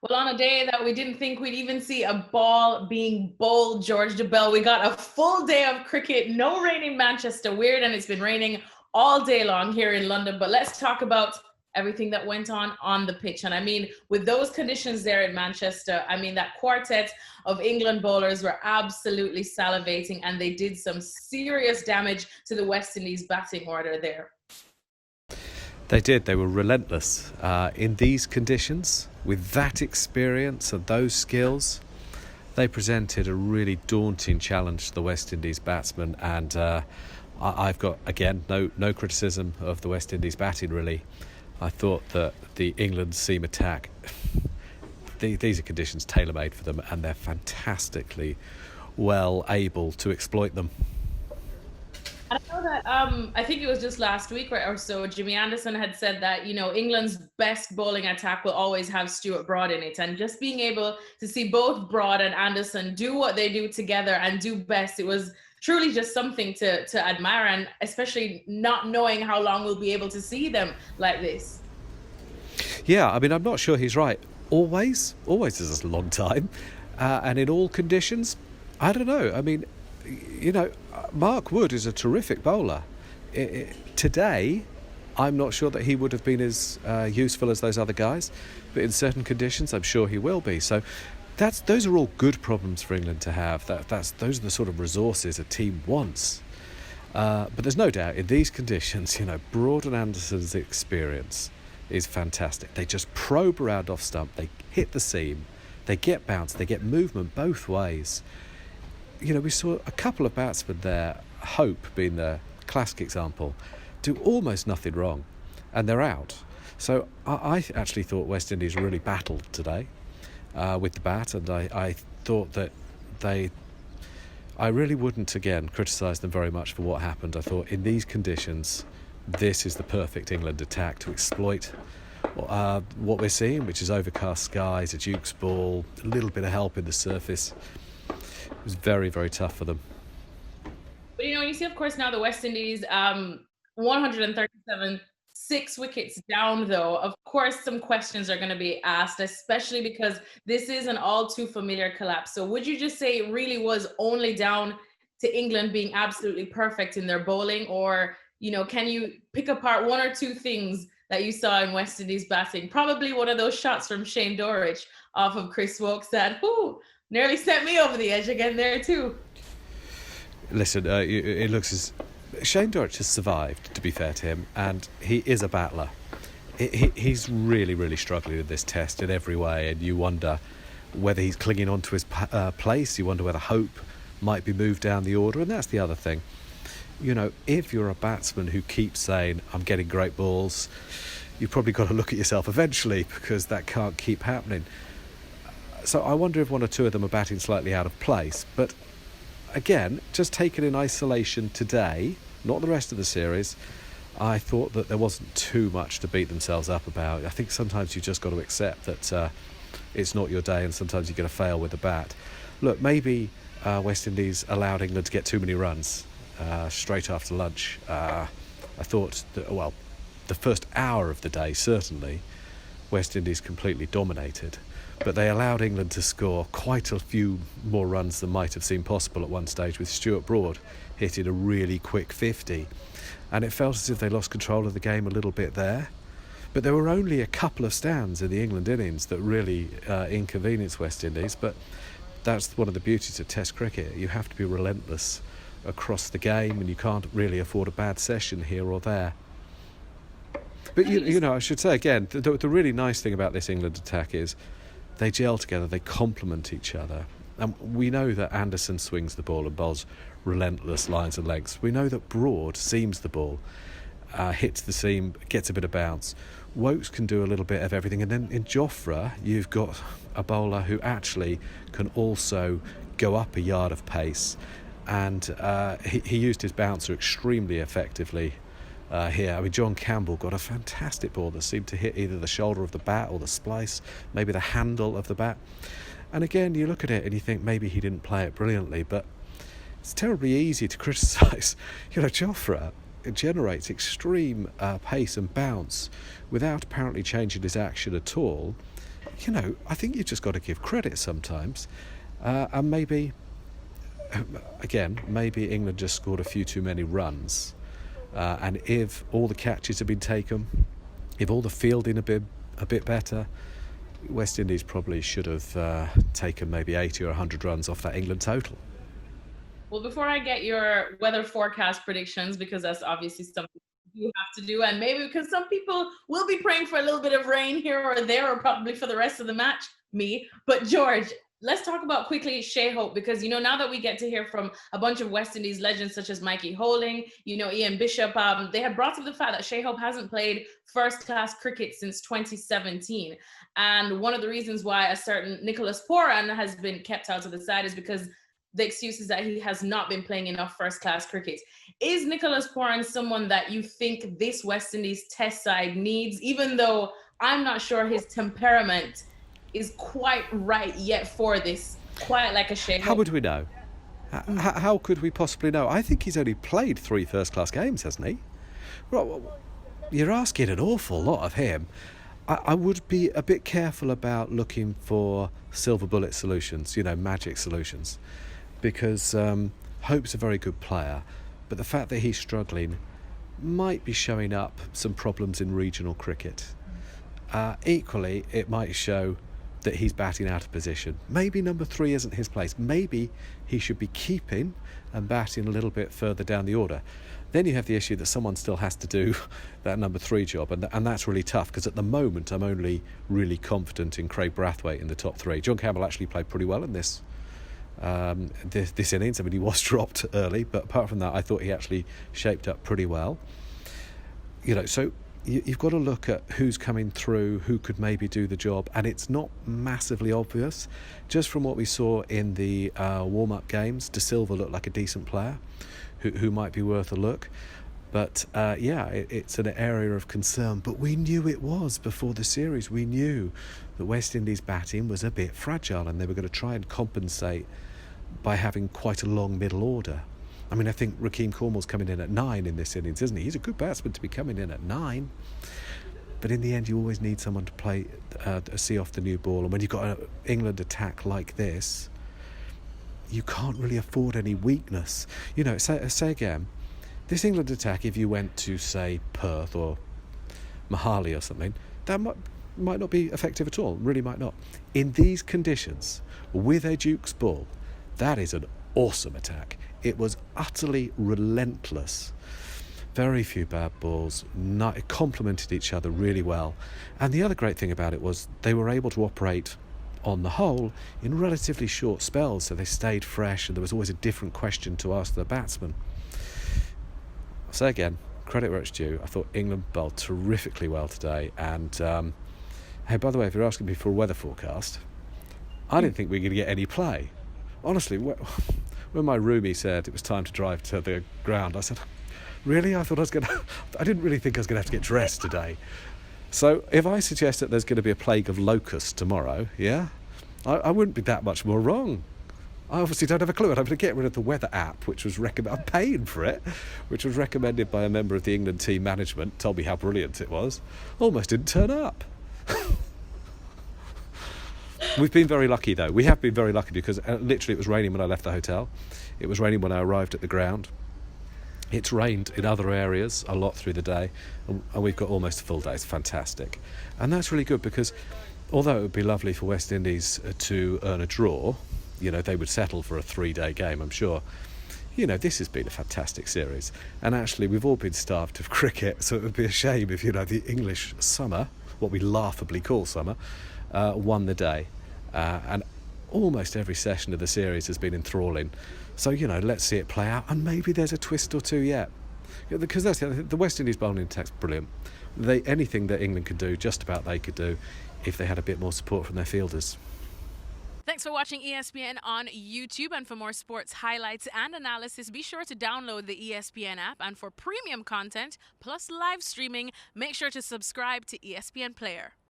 Well, on a day that we didn't think we'd even see a ball being bowled, George Dobell, we got a full day of cricket. No rain in Manchester. Weird, and it's been raining all day long here in London. But let's talk about everything that went on the pitch. And I mean, with those conditions there in Manchester, I mean, that quartet of England bowlers were absolutely salivating, and they did some serious damage to the West Indies batting order there. They did. They were relentless. In these conditions, with that experience and those skills, they presented a really daunting challenge to the West Indies batsmen. And I've got, again, no criticism of the West Indies batting, really. I thought that the England seam attack, these are conditions tailor-made for them, and they're fantastically well able to exploit them. I know that I think it was just last week or so, Jimmy Anderson had said that, England's best bowling attack will always have Stuart Broad in it. And just being able to see both Broad and Anderson do what they do together and do best, it was truly just something to admire, and especially not knowing how long we'll be able to see them like this. Yeah, I mean, I'm not sure he's right. Always is a long time. And in all conditions, I don't know. I mean, Mark Wood is a terrific bowler. Today, I'm not sure that he would have been as useful as those other guys, but in certain conditions, I'm sure he will be. So those are all good problems for England to have. Those are the sort of resources a team wants. But there's no doubt in these conditions, Broad and Anderson's experience is fantastic. They just probe around off stump, they hit the seam, they get bounce, they get movement both ways. We saw a couple of batsmen there, Hope being the classic example, do almost nothing wrong, and they're out. So I actually thought West Indies really battled today with the bat, and I thought that I really wouldn't, again, criticise them very much for what happened. I thought in these conditions, this is the perfect England attack to exploit what we're seeing, which is overcast skies, a Duke's ball, a little bit of help in the surface. It was very, very tough for them. But you see, of course, now the West Indies, 137, 6 wickets down, though. Of course, some questions are going to be asked, especially because this is an all too familiar collapse. So would you just say it really was only down to England being absolutely perfect in their bowling? Or, can you pick apart one or two things that you saw in West Indies batting? Probably one of those shots from Shane Dorich off of Chris Woakes that, nearly sent me over the edge again there too. Listen, it looks as Shane Dorich has survived, to be fair to him, and he is a battler. He's really, really struggling in this test in every way, and you wonder whether he's clinging on to his place. You wonder whether Hope might be moved down the order, and that's the other thing. If you're a batsman who keeps saying, I'm getting great balls, you've probably got to look at yourself eventually, because that can't keep happening. So I wonder if one or two of them are batting slightly out of place. But again, just taken in isolation today, not the rest of the series, I thought that there wasn't too much to beat themselves up about. I think sometimes you've just got to accept that it's not your day, and sometimes you're going to fail with the bat. Look, maybe West Indies allowed England to get too many runs straight after lunch. I thought that, the first hour of the day, certainly, West Indies completely dominated. But they allowed England to score quite a few more runs than might have seemed possible at one stage, with Stuart Broad hitting a really quick 50. And it felt as if they lost control of the game a little bit there. But there were only a couple of stands in the England innings that really inconvenienced West Indies. But that's one of the beauties of Test cricket. You have to be relentless across the game, and you can't really afford a bad session here or there. But, I should say, again, the really nice thing about this England attack is they gel together, they complement each other. And we know that Anderson swings the ball and bowls relentless lines and lengths. We know that Broad seams the ball, hits the seam, gets a bit of bounce. Woakes can do a little bit of everything. And then in Jofra, you've got a bowler who actually can also go up a yard of pace. And he used his bouncer extremely effectively here. I mean, John Campbell got a fantastic ball that seemed to hit either the shoulder of the bat or the splice, maybe the handle of the bat. And again, you look at it and you think maybe he didn't play it brilliantly, but it's terribly easy to criticise. Jofra generates extreme pace and bounce without apparently changing his action at all. I think you've just got to give credit sometimes. And maybe, again, maybe England just scored a few too many runs. And if all the catches had been taken, if all the fielding had been a bit better, West Indies probably should have taken maybe 80 or 100 runs off that England total. Well, before I get your weather forecast predictions, because that's obviously something you have to do, and maybe because some people will be praying for a little bit of rain here or there, or probably for the rest of the match, me. But George, let's talk about quickly Shai Hope, because, now that we get to hear from a bunch of West Indies legends such as Mikey Holding, Ian Bishop, they have brought up the fact that Shai Hope hasn't played first-class cricket since 2017. And one of the reasons why a certain Nicholas Pooran has been kept out of the side is because the excuse is that he has not been playing enough first-class cricket. Is Nicholas Pooran someone that you think this West Indies test side needs, even though I'm not sure his temperament is quite right yet for this, quite like a Shai Hope? How would we know? How could we possibly know? I think he's only played 3 first-class games, hasn't he? Well, you're asking an awful lot of him. I would be a bit careful about looking for silver bullet solutions, magic solutions, because Hope's a very good player, but the fact that he's struggling might be showing up some problems in regional cricket. Equally, it might show that he's batting out of position. Maybe number 3 isn't his place. Maybe he should be keeping and batting a little bit further down the order. Then you have the issue that someone still has to do that number 3 job, and that's really tough, because at the moment I'm only really confident in Craig Brathwaite in the top 3. John Campbell actually played pretty well in this innings. I mean, he was dropped early, but apart from that, I thought he actually shaped up pretty well. So you've got to look at who's coming through, who could maybe do the job, and it's not massively obvious. Just from what we saw in the warm-up games, De Silva looked like a decent player who might be worth a look. But it's an area of concern. But we knew it was before the series. We knew that West Indies batting was a bit fragile, and they were going to try and compensate by having quite a long middle order. I mean, I think Rakeem Cornwall's coming in at 9 in this innings, isn't he? He's a good batsman to be coming in at 9. But in the end, you always need someone to play, see off the new ball. And when you've got an England attack like this, you can't really afford any weakness. Say again, this England attack, if you went to, say, Perth or Mohali or something, that might not be effective at all, really might not. In these conditions, with a Duke's ball, that is an awesome attack. It was utterly relentless. Very few bad balls. It complemented each other really well. And the other great thing about it was they were able to operate, on the whole, in relatively short spells, so they stayed fresh, and there was always a different question to ask the batsman. I'll say again, credit where it's due. I thought England bowled terrifically well today. And hey, by the way, if you're asking me for a weather forecast, I didn't think we were going to get any play. Honestly, when my roomie said it was time to drive to the ground, I said, really? I didn't really think I was going to have to get dressed today. So if I suggest that there's going to be a plague of locusts tomorrow, I wouldn't be that much more wrong. I obviously don't have a clue, and I'm going to get rid of the weather app, which was I'm paying for it, which was recommended by a member of the England team management, told me how brilliant it was. Almost didn't turn up. We've been very lucky, though. We have been very lucky, because literally it was raining when I left the hotel. It was raining when I arrived at the ground. It's rained in other areas a lot through the day, and we've got almost a full day. It's fantastic. And that's really good, because although it would be lovely for West Indies to earn a draw, they would settle for a 3-day game, I'm sure. This has been a fantastic series. And actually, we've all been starved of cricket, so it would be a shame if, the English summer, what we laughably call summer, won the day. And almost every session of the series has been enthralling. So, let's see it play out, and maybe there's a twist or two yet. Because that's the West Indies bowling attack's brilliant. Anything that England could do, just about they could do, if they had a bit more support from their fielders. Thanks for watching ESPN on YouTube, and for more sports highlights and analysis, be sure to download the ESPN app, and for premium content plus live streaming, make sure to subscribe to ESPN Player.